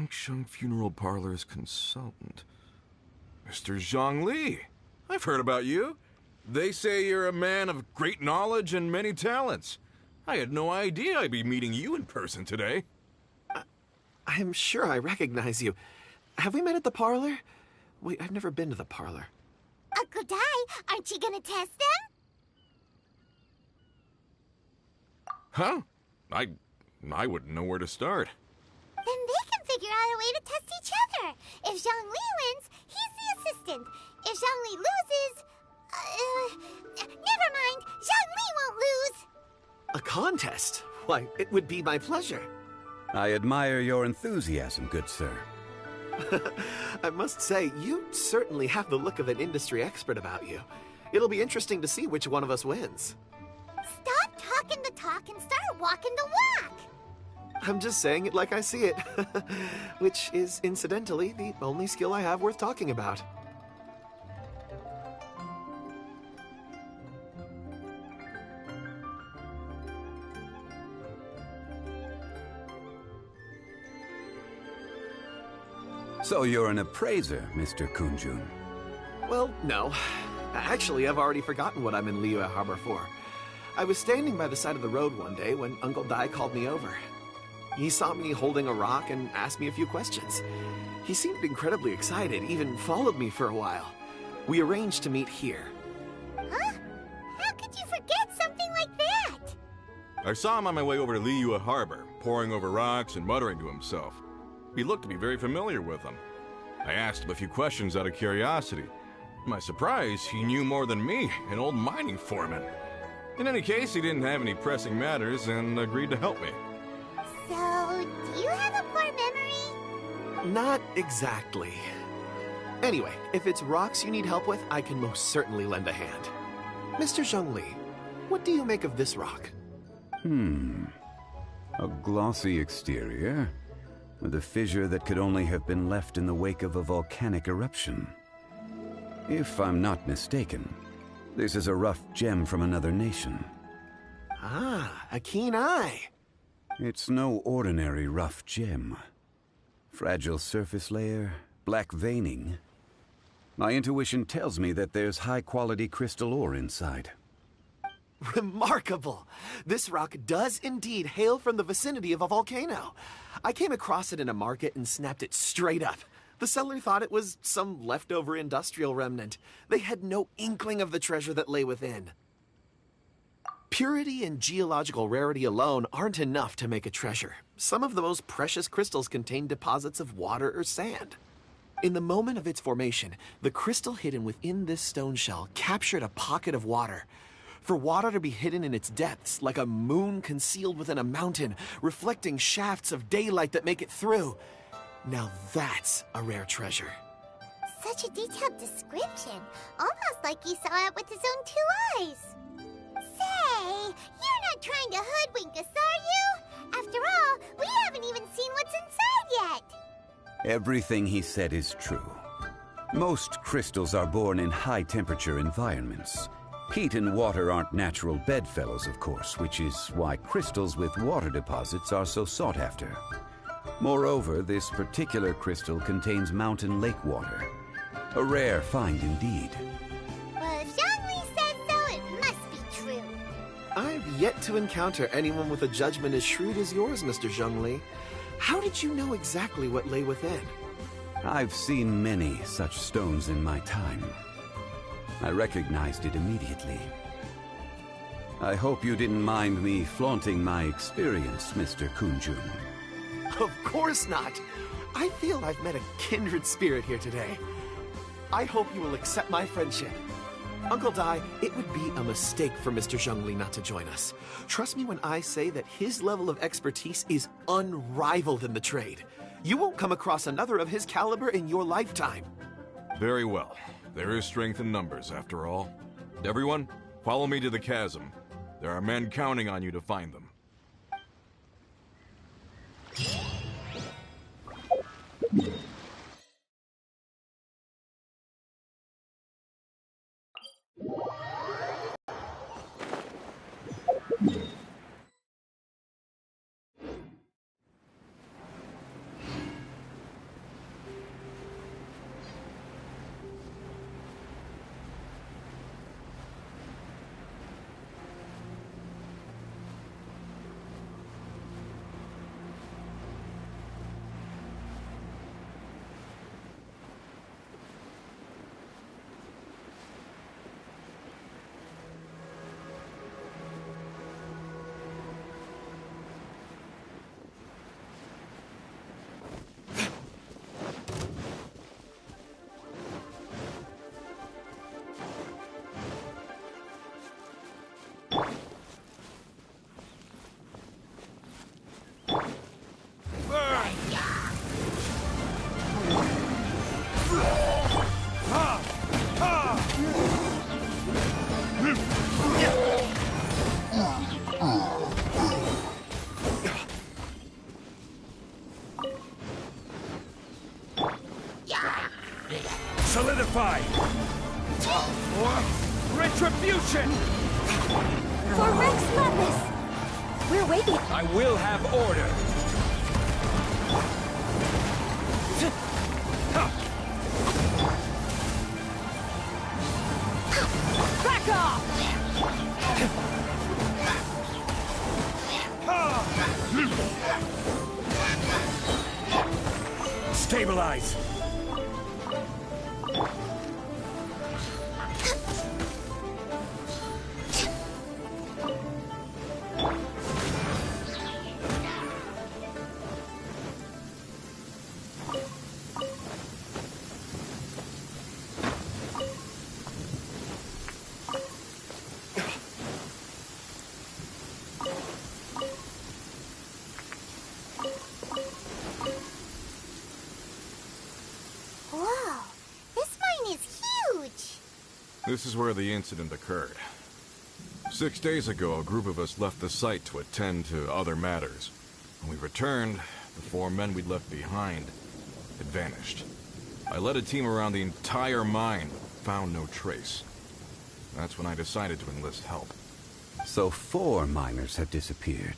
Shengsheng Funeral Parlor's consultant. Mr. Zhongli, I've heard about you. They say you're a man of great knowledge and many talents. I had no idea I'd be meeting you in person today. I'm sure I recognize you. Have we met at the parlor? Wait, I've never been to the parlor. Uncle Dai, aren't you gonna test them? Huh? I wouldn't know where to start. Then they can figure out a way to test each other. If Zhongli wins, he's the assistant. If Zhongli loses... never mind. Zhongli won't lose. A contest? Why, it would be my pleasure. I admire your enthusiasm, good sir. I must say, you certainly have the look of an industry expert about you. It'll be interesting to see which one of us wins. Stop talking the talk and start walking the walk. I'm just saying it like I see it. Which is, incidentally, the only skill I have worth talking about. So you're an appraiser, Mr. Kunjun. Well, no. Actually, I've already forgotten what I'm in Liyue Harbor for. I was standing by the side of the road one day when Uncle Dai called me over. He saw me holding a rock and asked me a few questions. He seemed incredibly excited, even followed me for a while. We arranged to meet here. Huh? How could you forget something like that? I saw him on my way over to Liyue Harbor, poring over rocks and muttering to himself. He looked to be very familiar with them. I asked him a few questions out of curiosity. To my surprise, he knew more than me, an old mining foreman. In any case, he didn't have any pressing matters and agreed to help me. So, do you have a poor memory? Not exactly. Anyway, if it's rocks you need help with, I can most certainly lend a hand. Mr. Zhongli, what do you make of this rock? A glossy exterior, with a fissure that could only have been left in the wake of a volcanic eruption. If I'm not mistaken, this is a rough gem from another nation. Ah, a keen eye. It's no ordinary rough gem. Fragile surface layer, black veining. My intuition tells me that there's high-quality crystal ore inside. Remarkable! This rock does indeed hail from the vicinity of a volcano. I came across it in a market and snapped it straight up. The seller thought it was some leftover industrial remnant. They had no inkling of the treasure that lay within. Purity and geological rarity alone aren't enough to make a treasure. Some of the most precious crystals contain deposits of water or sand. In the moment of its formation, the crystal hidden within this stone shell captured a pocket of water. For water to be hidden in its depths, like a moon concealed within a mountain, reflecting shafts of daylight that make it through. Now that's a rare treasure. Such a detailed description. Almost like he saw it with his own 2 eyes. Say, you're not trying to hoodwink us, are you? After all, we haven't even seen what's inside yet. Everything he said is true. Most crystals are born in high-temperature environments. Heat and water aren't natural bedfellows, of course, which is why crystals with water deposits are so sought after. Moreover, this particular crystal contains mountain lake water. A rare find indeed. Well, if Zhongli says so, it must be true. I've yet to encounter anyone with a judgment as shrewd as yours, Mr. Zhongli. How did you know exactly what lay within? I've seen many such stones in my time. I recognized it immediately. I hope you didn't mind me flaunting my experience, Mr. Kunjun. Of course not. I feel I've met a kindred spirit here today. I hope you will accept my friendship. Uncle Dai, it would be a mistake for Mr. Zhongli not to join us. Trust me when I say that his level of expertise is unrivaled in the trade. You won't come across another of his caliber in your lifetime. Very well. There is strength in numbers, after all. Everyone, follow me to the chasm. There are men counting on you to find them. Solidify! For retribution! For Rex Lapis! We're waiting. I will have order! Back off! Stabilize! Whoa, this mine is huge! This is where the incident occurred. 6 days ago, a group of us left the site to attend to other matters. When we returned, the 4 men we'd left behind had vanished. I led a team around the entire mine, but found no trace. That's when I decided to enlist help. So 4 miners have disappeared.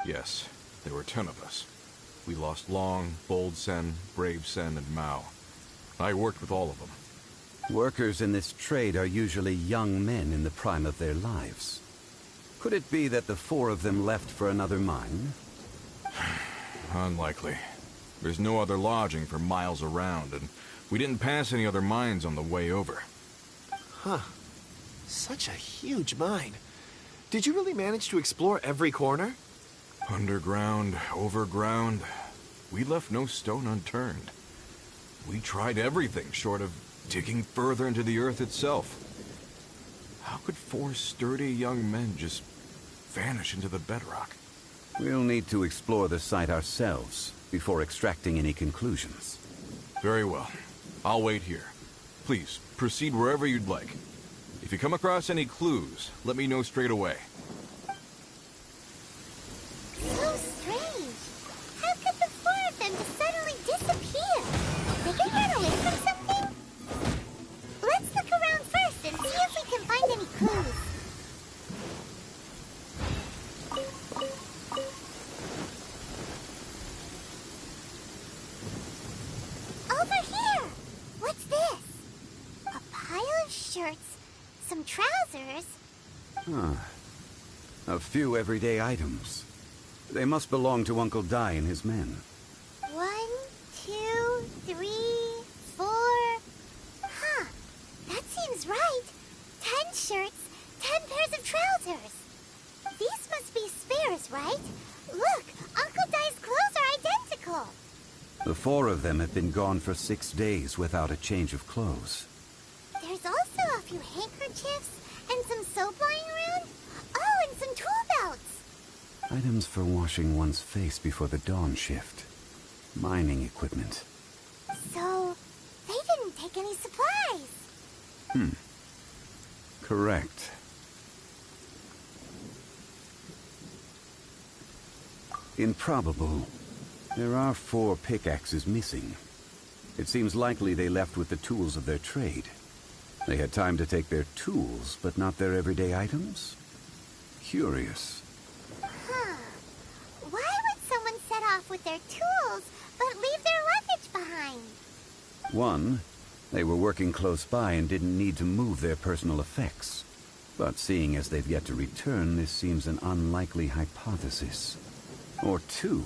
Yes, there were 10 of us. We lost Long, Bold Sen, Brave Sen, and Mao. I worked with all of them. Workers in this trade are usually young men in the prime of their lives. Could it be that the 4 of them left for another mine? Unlikely. There's no other lodging for miles around, and we didn't pass any other mines on the way over. Huh. Such a huge mine. Did you really manage to explore every corner? Underground, overground, we left no stone unturned. We tried everything short of digging further into the earth itself. How could 4 sturdy young men just vanish into the bedrock? We'll need to explore the site ourselves before extracting any conclusions. Very well. I'll wait here. Please, proceed wherever you'd like. If you come across any clues, let me know straight away. So strange. How could the 4 of them just suddenly disappear? Did they run away from something? Let's look around first and see if we can find any clues. Over here! What's this? A pile of shirts, some trousers. Huh. A few everyday items. They must belong to Uncle Dai and his men. 1, 2, 3, 4. Huh. That seems right. 10 shirts, 10 pairs of trousers. These must be spares, right? Look, Uncle Dai's clothes are identical. The 4 of them have been gone for 6 days without a change of clothes. There's also a few handkerchiefs and some soap lying around. Oh, and some tool belts. Items for washing one's face before the dawn shift. Mining equipment. So, they didn't take any supplies. Correct. Improbable. There are 4 pickaxes missing. It seems likely they left with the tools of their trade. They had time to take their tools, but not their everyday items? Curious. Huh. Why would someone set off with their tools, but leave their luggage behind? 1, they were working close by and didn't need to move their personal effects. But seeing as they've yet to return, this seems an unlikely hypothesis. Or 2,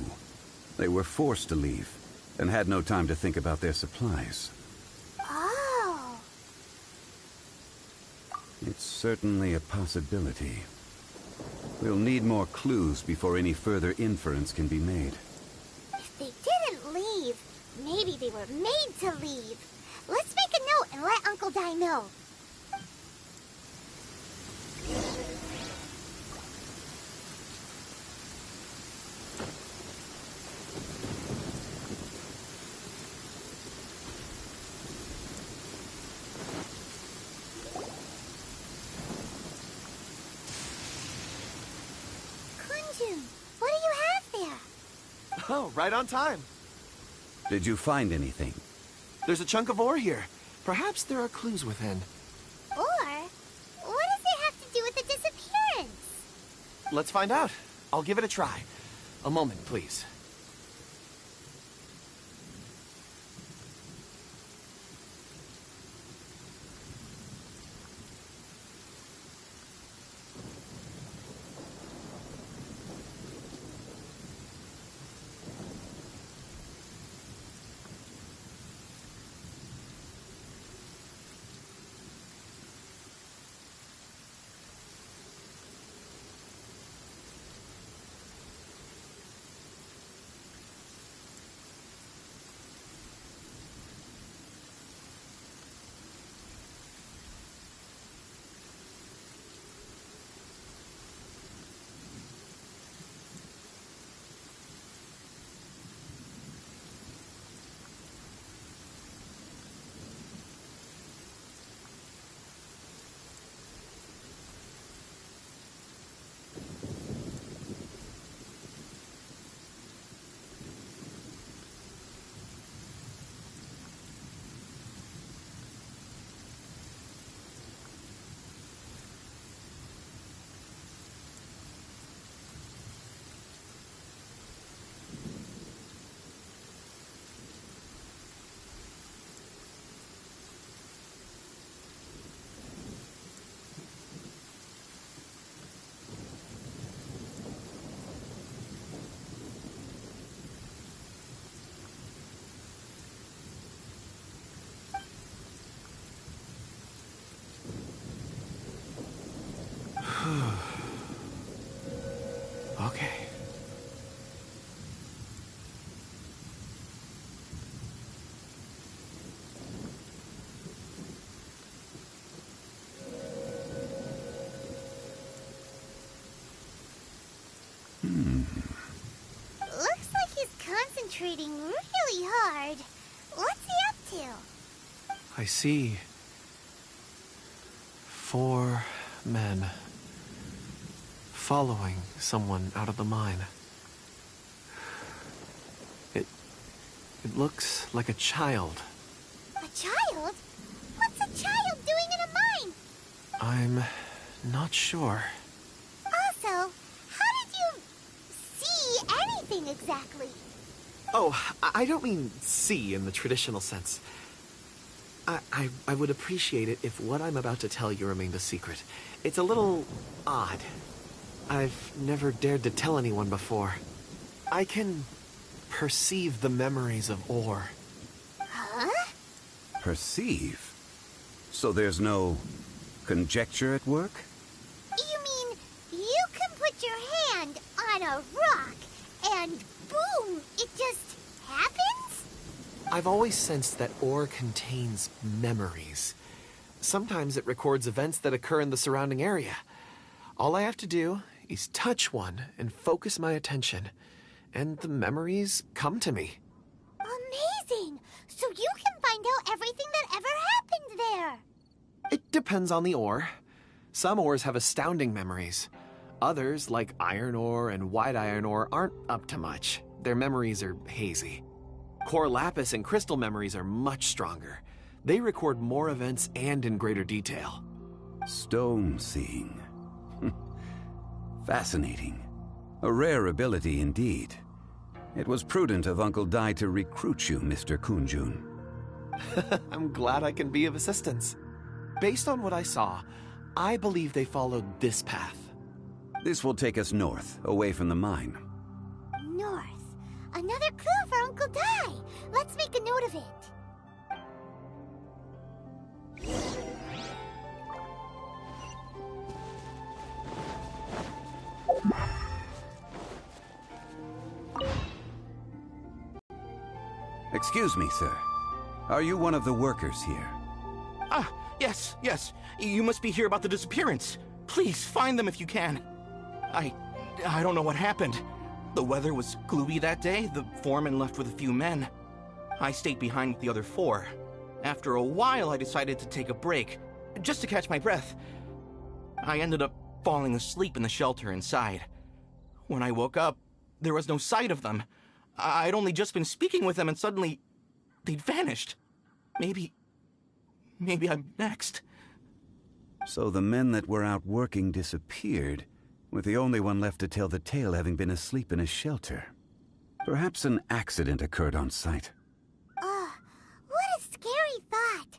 they were forced to leave and had no time to think about their supplies. Oh. It's certainly a possibility. We'll need more clues before any further inference can be made. If they didn't leave, maybe they were made to leave. Let's make a note and let Uncle Dai know. Kunjun, what do you have there? Oh, right on time. Did you find anything? There's a chunk of ore here. Perhaps there are clues within. Or, what does it have to do with the disappearance? Let's find out. I'll give it a try. A moment, please. Okay. Looks like he's concentrating really hard. What's he up to? I see 4 men following someone out of the mine. It looks like a child. A child? What's a child doing in a mine? I'm not sure. Also, how did you see anything exactly? Oh, I don't mean see in the traditional sense. I would appreciate it if what I'm about to tell you remained a secret. It's a little odd. I've never dared to tell anyone before. I can perceive the memories of Or. Huh? Perceive? So there's no conjecture at work? You mean you can put your hand on a rock and boom, it just happens? I've always sensed that Or contains memories. Sometimes it records events that occur in the surrounding area. All I have to do is touch one and focus my attention, and the memories come to me. Amazing! So you can find out everything that ever happened there. It depends on the ore. Some ores have astounding memories. Others, like iron ore and white iron ore, aren't up to much. Their memories are hazy. Core lapis and crystal memories are much stronger. They record more events and in greater detail. Stone seeing. Fascinating. A rare ability indeed. It was prudent of Uncle Dai to recruit you, Mr. Kunjun. I'm glad I can be of assistance. Based on what I saw, I believe they followed this path. This will take us north, away from the mine. North. Another clue for Uncle Dai. Let's make a note of it. Excuse me, sir. Are you one of the workers here? Ah, yes. You must be here about the disappearance. Please, find them if you can. I don't know what happened. The weather was gloomy that day. The foreman left with a few men. I stayed behind with the other 4. After a while, I decided to take a break, just to catch my breath. I ended up falling asleep in the shelter inside. When I woke up, there was no sight of them. I'd only just been speaking with them and suddenly they'd vanished. Maybe maybe I'm next. So the men that were out working disappeared, with the only one left to tell the tale having been asleep in a shelter. Perhaps an accident occurred on site. What a scary thought.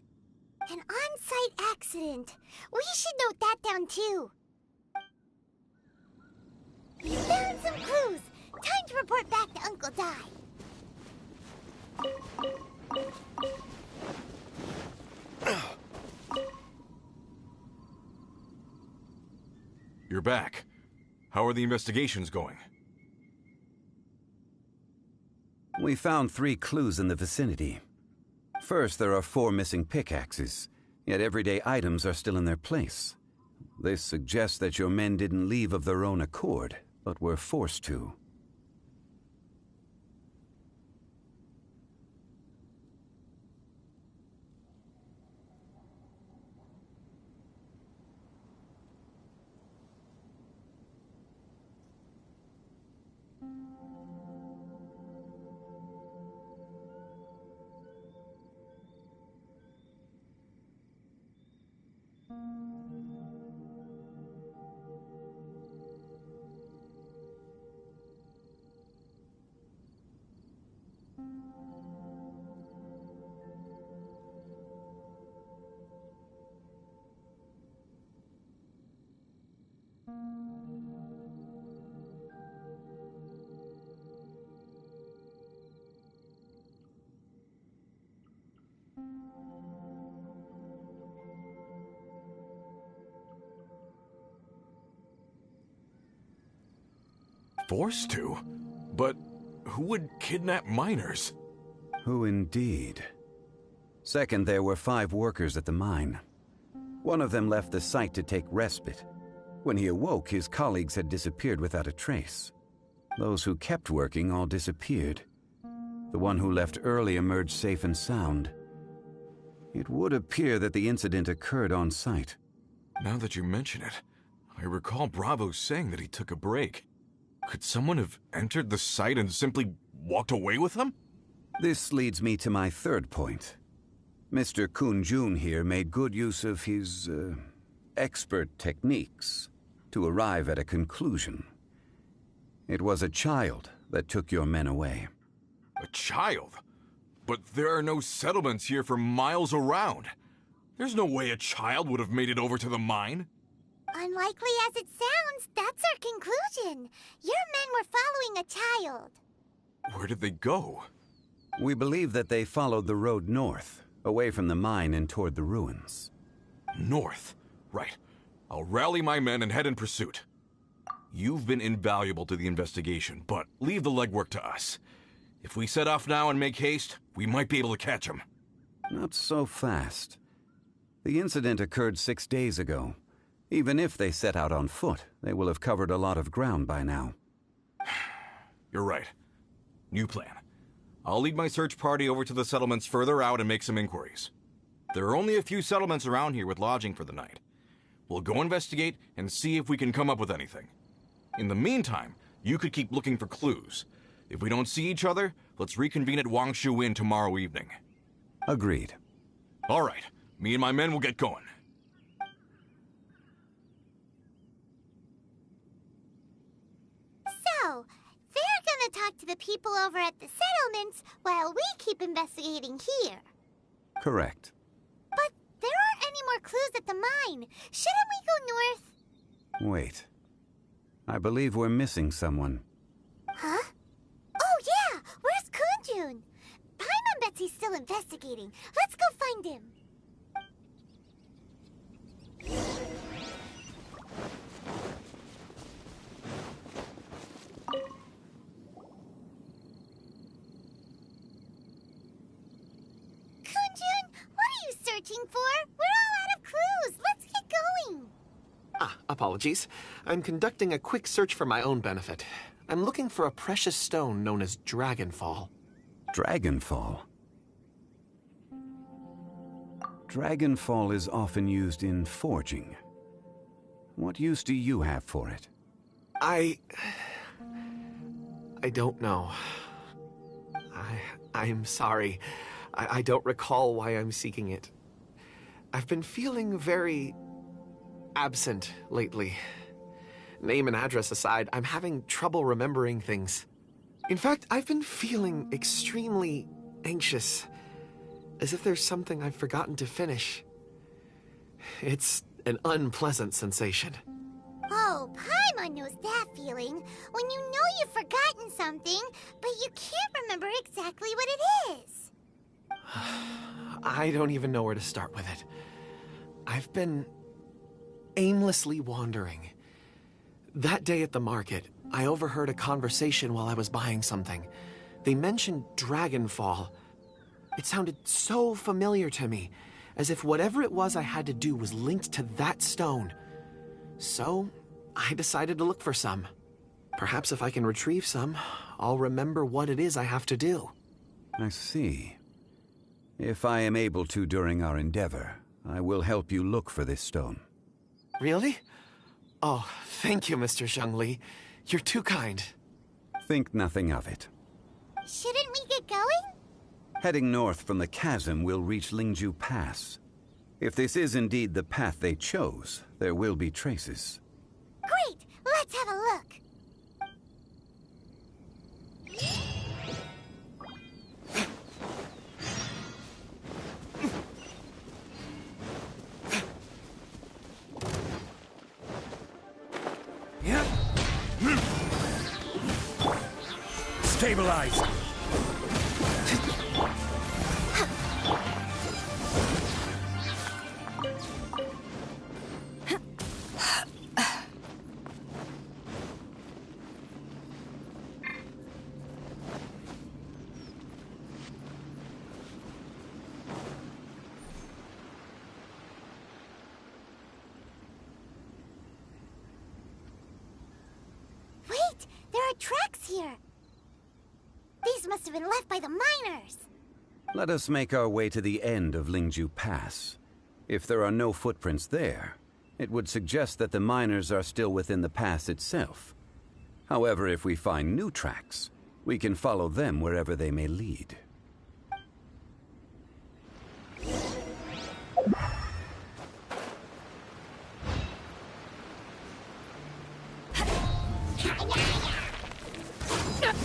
An on-site accident. We should note that down too. We found some clues. Time to report back to Uncle Di. You're back. How are the investigations going? We found 3 clues in the vicinity. First, there are 4 missing pickaxes, yet everyday items are still in their place. This suggests that your men didn't leave of their own accord, but were forced to. Forced to? But who would kidnap miners? Who indeed? Second, there were 5 workers at the mine. One of them left the site to take respite. When he awoke, his colleagues had disappeared without a trace. Those who kept working all disappeared. The one who left early emerged safe and sound. It would appear that the incident occurred on site. Now that you mention it, I recall Bravo saying that he took a break. Could someone have entered the site and simply walked away with him? This leads me to my third point. Mr. Kun-jun here made good use of his, expert techniques to arrive at a conclusion. It was a child that took your men away. A child? But there are no settlements here for miles around. There's no way a child would have made it over to the mine. Unlikely as it sounds, that's our conclusion. Your men were following a child. Where did they go? We believe that they followed the road north, away from the mine and toward the ruins. North? Right. I'll rally my men and head in pursuit. You've been invaluable to the investigation, but leave the legwork to us. If we set off now and make haste, we might be able to catch them. Not so fast. The incident occurred 6 days ago. Even if they set out on foot, they will have covered a lot of ground by now. You're right. New plan. I'll lead my search party over to the settlements further out and make some inquiries. There are only a few settlements around here with lodging for the night. We'll go investigate and see if we can come up with anything. In the meantime, you could keep looking for clues. If we don't see each other, let's reconvene at Wangshu Inn tomorrow evening. Agreed. All right. Me and my men will get going. So, they're gonna talk to the people over at the settlements while we keep investigating here. Correct. But there aren't any more clues at the mine. Shouldn't we go north? Wait. I believe we're missing someone. Huh? Oh yeah! Where's Kunjun? Paimon bets he's still investigating. Let's go find him. Kunjun, what are you searching for? We're all out of clues. Let's get going. Apologies. I'm conducting a quick search for my own benefit. I'm looking for a precious stone known as Dragonfall. Dragonfall? Dragonfall is often used in forging. What use do you have for it? I don't know. I'm sorry. I don't recall why I'm seeking it. I've been feeling very absent lately. Name and address aside, I'm having trouble remembering things. In fact, I've been feeling extremely anxious, as if there's something I've forgotten to finish. It's an unpleasant sensation. Oh, Paimon knows that feeling, when you know you've forgotten something, but you can't remember exactly what it is. I don't even know where to start with it. I've been aimlessly wandering. That day at the market, I overheard a conversation while I was buying something. They mentioned Dragonfall. It sounded so familiar to me, as if whatever it was I had to do was linked to that stone. So, I decided to look for some. Perhaps if I can retrieve some, I'll remember what it is I have to do. I see. If I am able to during our endeavor, I will help you look for this stone. Really? Oh, thank you, Mr. Zhongli. You're too kind. Think nothing of it. Shouldn't we get going? Heading north from the chasm, we'll reach Lingju Pass. If this is indeed the path they chose, there will be traces. Great! Let's have a look. Stabilize! Wait! There are tracks here! These must have been left by the miners! Let us make our way to the end of Lingju Pass. If there are no footprints there, it would suggest that the miners are still within the pass itself. However, if we find new tracks, we can follow them wherever they may lead.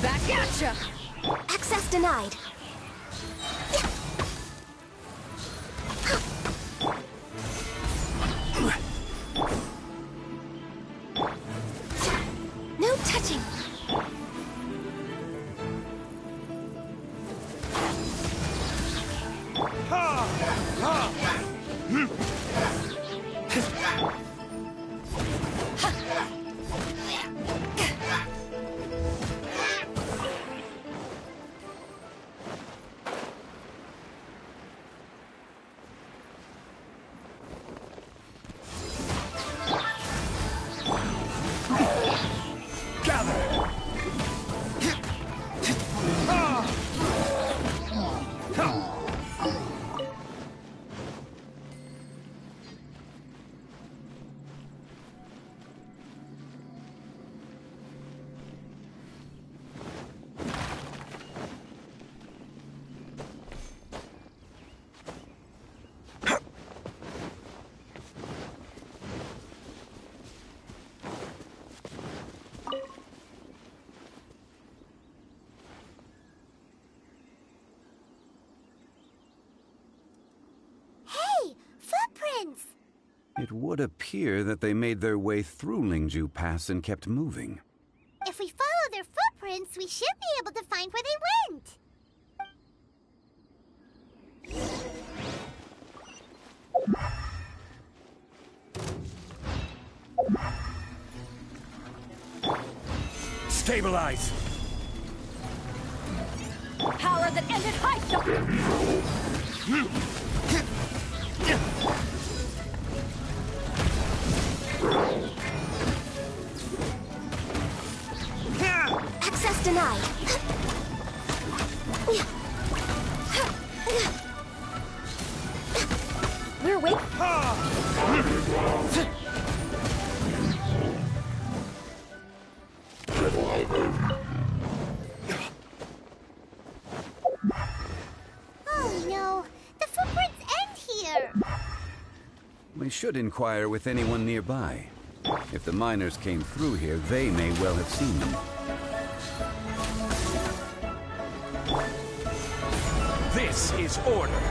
Back at ya! Access denied. No touching. It would appear that they made their way through Lingju Pass and kept moving. If we follow their footprints, we should be able to find where they went. Stabilize! Power that ended high shot! Access denied. We're awake. Oh no, the footprints end here. should inquire with anyone nearby. If the miners came through here, they may well have seen them. This is order.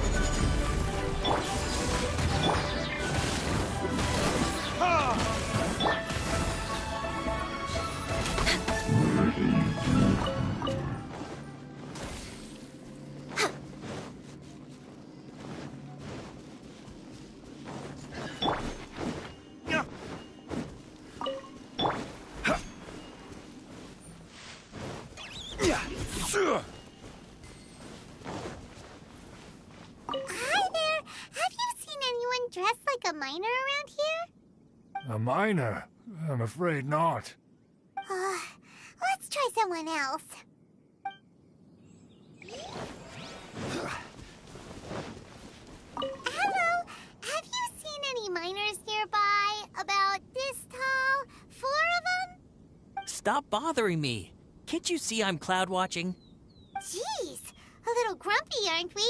Dressed like a miner around here? A miner? I'm afraid not. Let's try someone else. Hello, have you seen any miners nearby? About this tall? 4 of them? Stop bothering me. Can't you see I'm cloud watching? Jeez, a little grumpy, aren't we?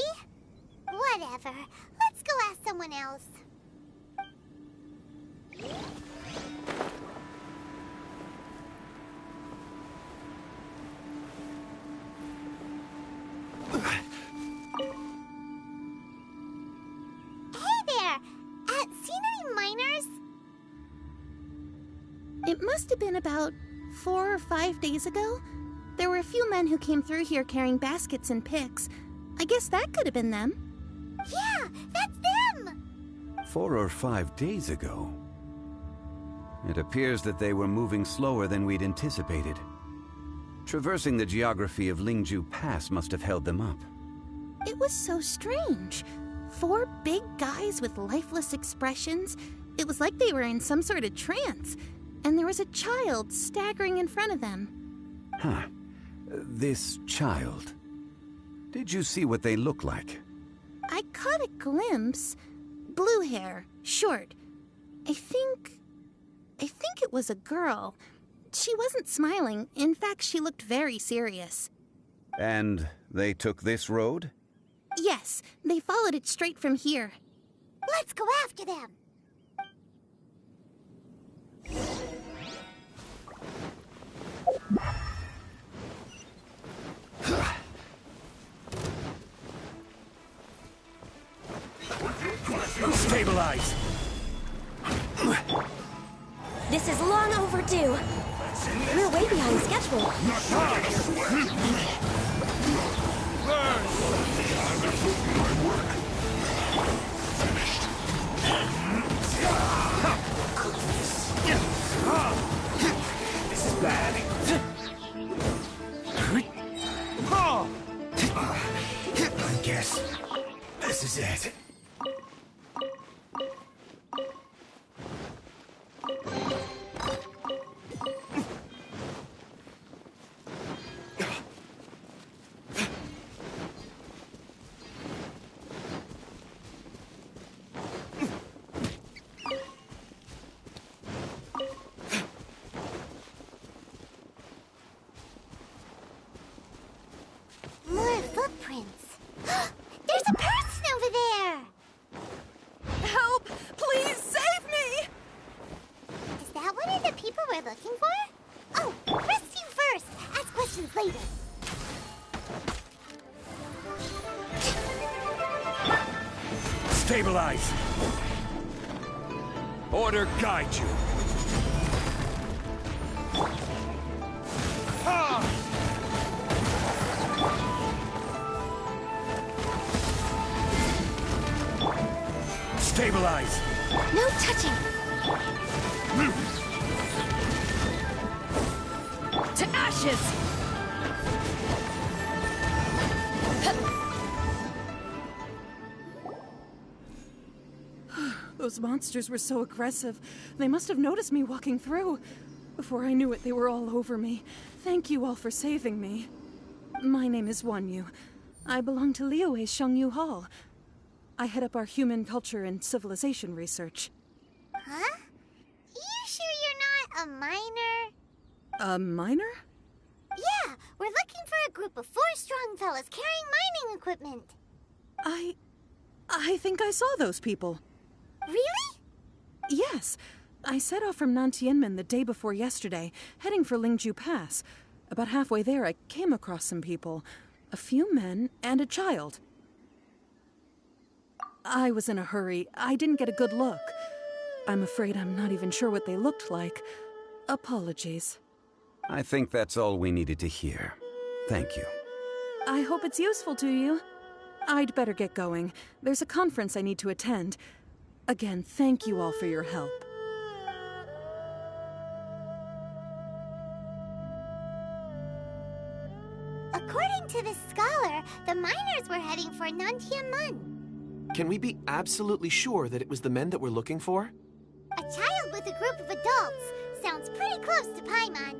Whatever. Let's go ask someone else. Hey there! Seen any miners? It must have been about 4 or 5 days ago. There were a few men who came through here carrying baskets and picks. I guess that could have been them. Yeah, that's them! 4 or 5 days ago. It appears that they were moving slower than we'd anticipated. Traversing the geography of Lingju Pass must have held them up. It was so strange. 4 big guys with lifeless expressions. It was like they were in some sort of trance. And there was a child staggering in front of them. Huh. This child. Did you see what they look like? I caught a glimpse. Blue hair, short. I think it was a girl. She wasn't smiling. In fact, she looked very serious. And they took this road? Yes, they followed it straight from here. Let's go after them. Stabilize! This is long overdue. We're way behind schedule. This is bad. I guess this is it. More footprints. There's a person over there! Help! Please save me! Is that one of the people we're looking for? Oh, rescue first! Ask questions later. Stabilize! Order guide you. Stabilize! No touching! To ashes! Those monsters were so aggressive. They must have noticed me walking through. Before I knew it, they were all over me. Thank you all for saving me. My name is Wanyu. I belong to Liyue's Shengyu Hall. I head up our human culture and civilization research. Huh? You sure you're not a miner? A miner? Yeah, we're looking for a group of 4 strong fellas carrying mining equipment. I think I saw those people. Really? Yes. I set off from Nantianmen the day before yesterday, heading for Lingju Pass. About halfway there, I came across some people. A few men and a child. I was in a hurry. I didn't get a good look. I'm afraid I'm not even sure what they looked like. Apologies. I think that's all we needed to hear. Thank you. I hope it's useful to you. I'd better get going. There's a conference I need to attend. Again, thank you all for your help. According to the scholar, the miners were heading for Nantianmen. Can we be absolutely sure that it was the men that we're looking for? A child with a group of adults. Sounds pretty close to Paimon.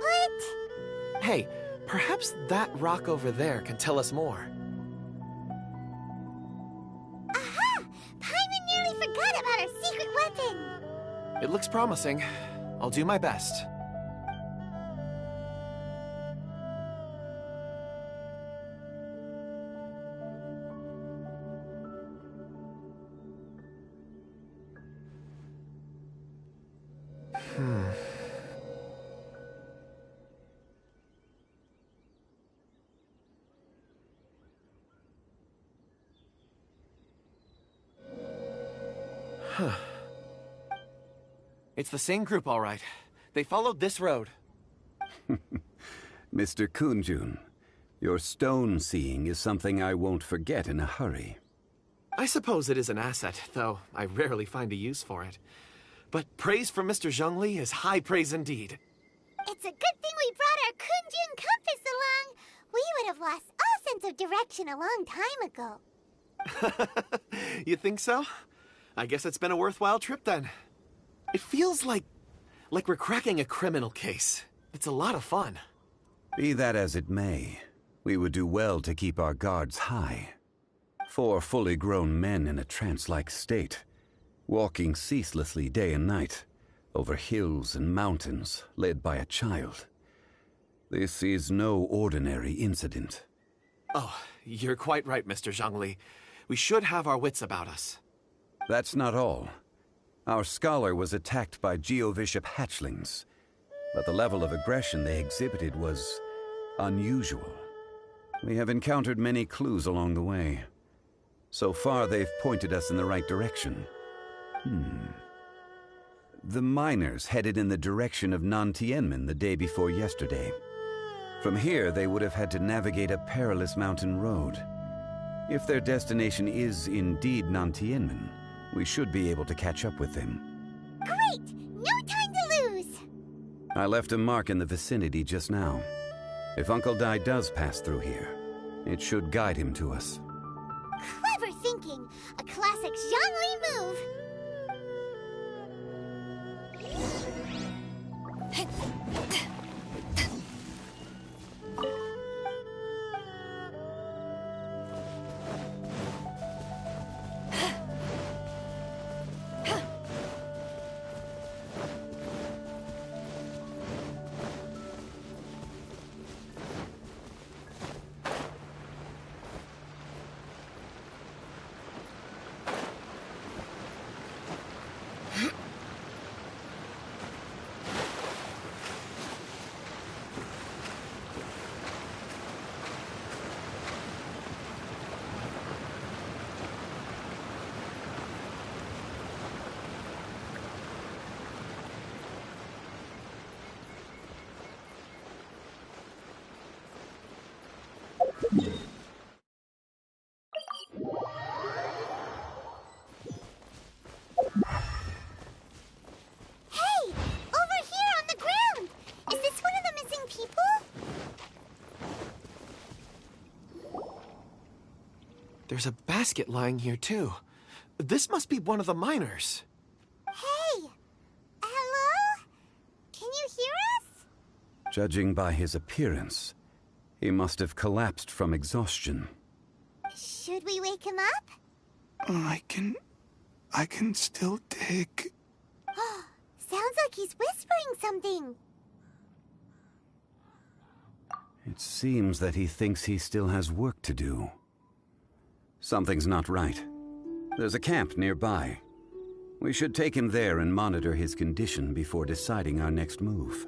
But... Hey, perhaps that rock over there can tell us more. Aha! Paimon nearly forgot about our secret weapon! It looks promising. I'll do my best. It's the same group, all right. They followed this road. Mr. Kunjun, your stone seeing is something I won't forget in a hurry. I suppose it is an asset, though I rarely find a use for it. But praise from Mr. Zhongli is high praise indeed. It's a good thing we brought our Kunjun compass along. We would have lost all sense of direction a long time ago. You think so? I guess it's been a worthwhile trip then. It feels like we're cracking a criminal case. It's a lot of fun. Be that as it may, we would do well to keep our guards high. 4 fully grown men in a trance-like state, walking ceaselessly day and night, over hills and mountains, led by a child. This is no ordinary incident. Oh, you're quite right, Mr. Zhongli. We should have our wits about us. That's not all. Our scholar was attacked by Geovishap hatchlings, but the level of aggression they exhibited was unusual. We have encountered many clues along the way. So far, they've pointed us in the right direction. The miners headed in the direction of Nantianmen the day before yesterday. From here, they would have had to navigate a perilous mountain road. If their destination is indeed Nantianmen, we should be able to catch up with them. Great! No time to lose! I left a mark in the vicinity just now. If Uncle Dai does pass through here, it should guide him to us. Clever thinking! A classic Zhongli move! There's a basket lying here, too. This must be one of the miners. Hey! Hello? Can you hear us? Judging by his appearance, he must have collapsed from exhaustion. Should we wake him up? I can still dig. Sounds like he's whispering something. It seems that he thinks he still has work to do. Something's not right. There's a camp nearby. We should take him there and monitor his condition before deciding our next move.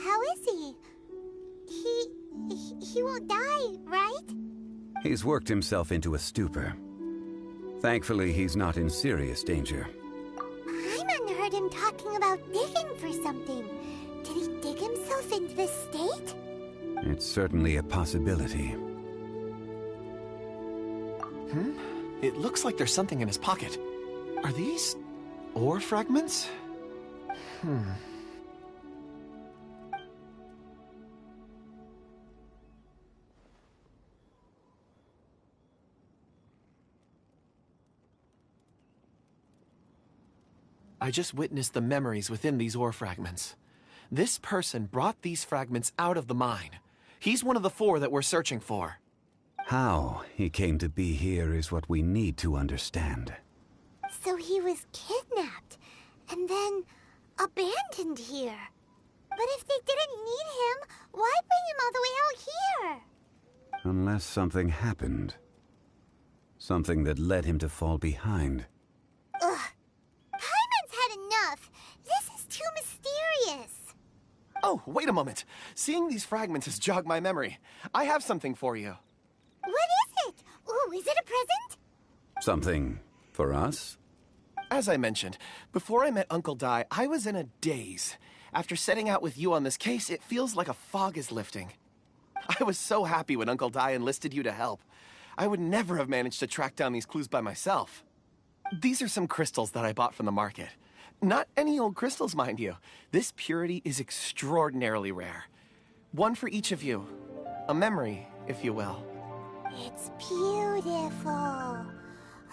How is he? He won't die, right? He's worked himself into a stupor. Thankfully, he's not in serious danger. Paimon heard him talking about digging for something. Did he dig himself into this state? It's certainly a possibility. It looks like there's something in his pocket. Are these ore fragments? I just witnessed the memories within these ore fragments. This person brought these fragments out of the mine. He's one of the 4 that we're searching for. How he came to be here is what we need to understand. So he was kidnapped and then abandoned here. But if they didn't need him, why bring him all the way out here? Unless something happened. Something that led him to fall behind. Ugh. Paimon's had enough. This is too mysterious. Oh, wait a moment. Seeing these fragments has jogged my memory. I have something for you. What is it? Ooh, is it a present? Something for us? As I mentioned, before I met Uncle Dai, I was in a daze. After setting out with you on this case, it feels like a fog is lifting. I was so happy when Uncle Dai enlisted you to help. I would never have managed to track down these clues by myself. These are some crystals that I bought from the market. Not any old crystals, mind you. This purity is extraordinarily rare. One for each of you. A memory, if you will. It's beautiful.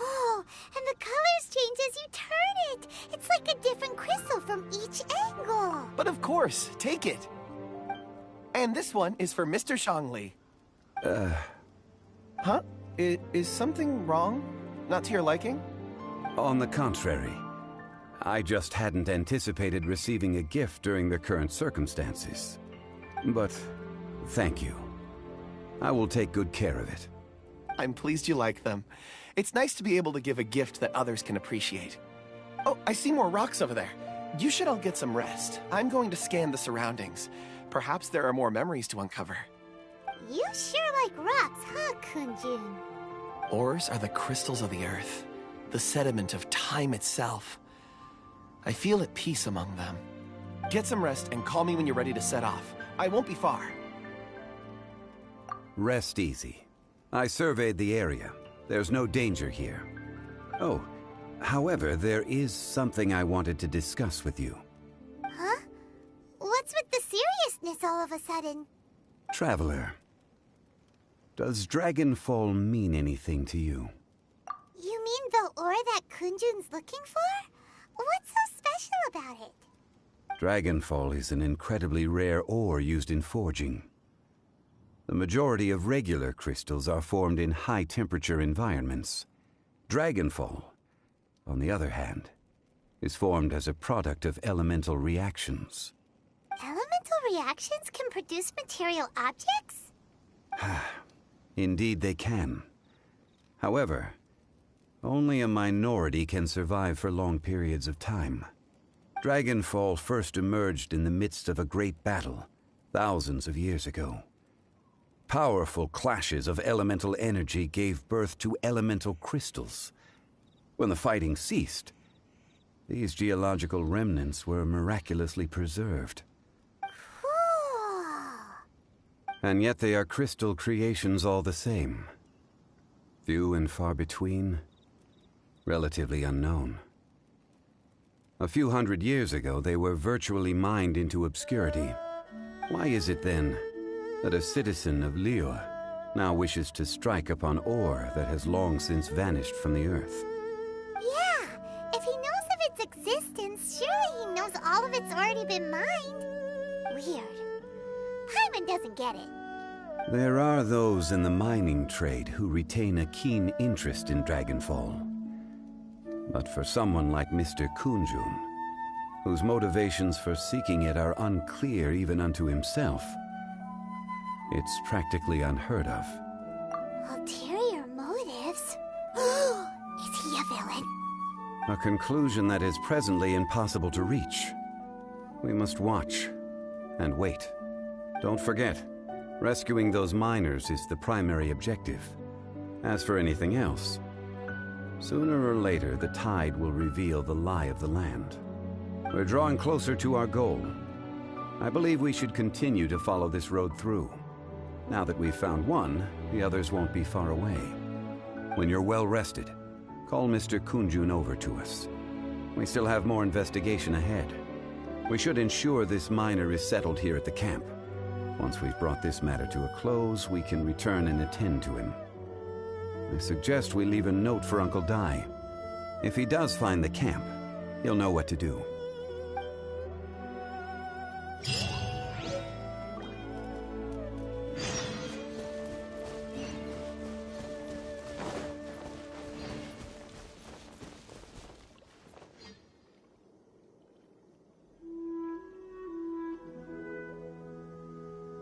Oh, and the colors change as you turn it. It's like a different crystal from each angle. But of course, take it. And this one is for Mr. Zhongli. Huh? Is something wrong? Not to your liking? On the contrary. I just hadn't anticipated receiving a gift during the current circumstances. But thank you. I will take good care of it. I'm pleased you like them. It's nice to be able to give a gift that others can appreciate. Oh, I see more rocks over there. You should all get some rest. I'm going to scan the surroundings. Perhaps there are more memories to uncover. You sure like rocks, huh, Kunjun? Ores are the crystals of the earth, the sediment of time itself. I feel at peace among them. Get some rest and call me when you're ready to set off. I won't be far. Rest easy. I surveyed the area. There's no danger here. Oh, however, there is something I wanted to discuss with you. Huh? What's with the seriousness all of a sudden? Traveler, does Dragonfall mean anything to you? You mean the ore that Kunjun's looking for? What's so special about it? Dragonfall is an incredibly rare ore used in forging. The majority of regular crystals are formed in high-temperature environments. Dragonfall, on the other hand, is formed as a product of elemental reactions. Elemental reactions can produce material objects? Indeed they can. However, only a minority can survive for long periods of time. Dragonfall first emerged in the midst of a great battle, thousands of years ago. Powerful clashes of elemental energy gave birth to elemental crystals. When the fighting ceased, these geological remnants were miraculously preserved. Cool. And yet they are crystal creations all the same. Few and far between, relatively unknown. A few hundred years ago, they were virtually mined into obscurity. Why is it then that a citizen of Liyue now wishes to strike upon ore that has long since vanished from the earth? Yeah, if he knows of its existence, surely he knows all of it's already been mined. Weird. Paimon doesn't get it. There are those in the mining trade who retain a keen interest in Dragonfall. But for someone like Mr. Kunjun, whose motivations for seeking it are unclear even unto himself, it's practically unheard of. Ulterior motives? Is he a villain? A conclusion that is presently impossible to reach. We must watch and wait. Don't forget, rescuing those miners is the primary objective. As for anything else, sooner or later the tide will reveal the lie of the land. We're drawing closer to our goal. I believe we should continue to follow this road through. Now that we've found one, the others won't be far away. When you're well rested, call Mr. Kunjun over to us. We still have more investigation ahead. We should ensure this miner is settled here at the camp. Once we've brought this matter to a close, we can return and attend to him. I suggest we leave a note for Uncle Dai. If he does find the camp, he'll know what to do.